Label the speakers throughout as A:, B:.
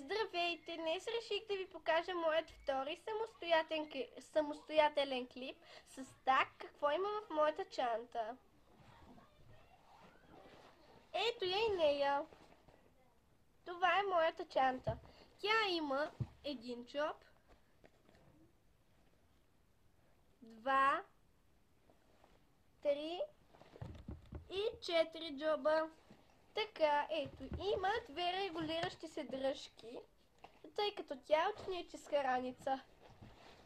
A: Здравейте! Днес реших да ви покажа моят втори самостоятелен клип с так какво има в моята чанта. Ето я и нея. Това е моята чанта. Тя има един джоб, два, три и 4 джоба. Така, ето, има две регулиращи се дръжки, тъй като тя е ученическа раница.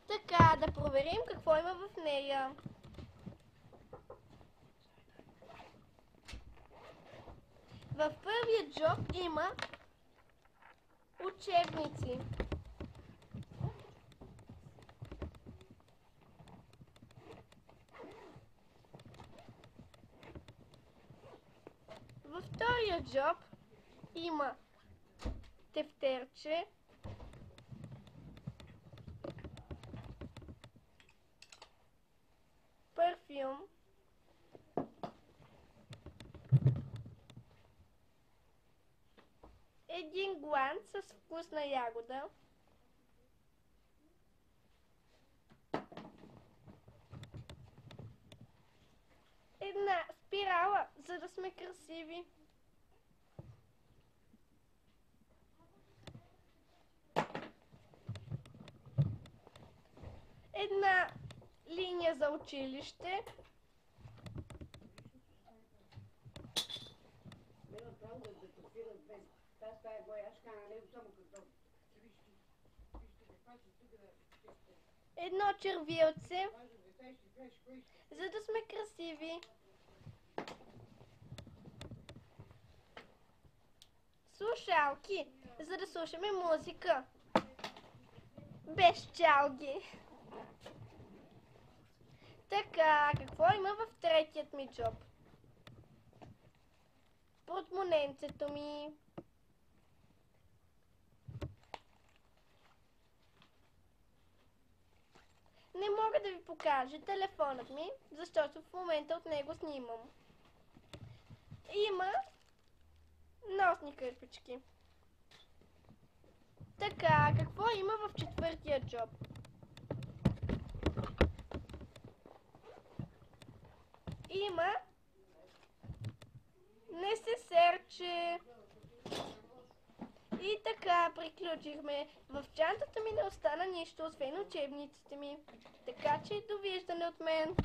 A: Така, да проверим какво има в нея. В първия джоб има учебници. Във втория джоб има тефтерче, парфюм, един гланц с вкусна ягода, една спирала, за да сме красиви, една линия за училище, едно червилце, за да сме красиви, слушалки, за да слушаме музика, без чалги. Така, какво има в третият ми джоб? Портмоненцето ми. Не мога да ви покажа телефонът ми, защото в момента от него снимам. Има носни кърпички. Така, какво има в четвъртия джоб? Има несесерче. И така, приключихме. В чантата ми не остана нищо, освен учебниците ми. Така че, довиждане от мен.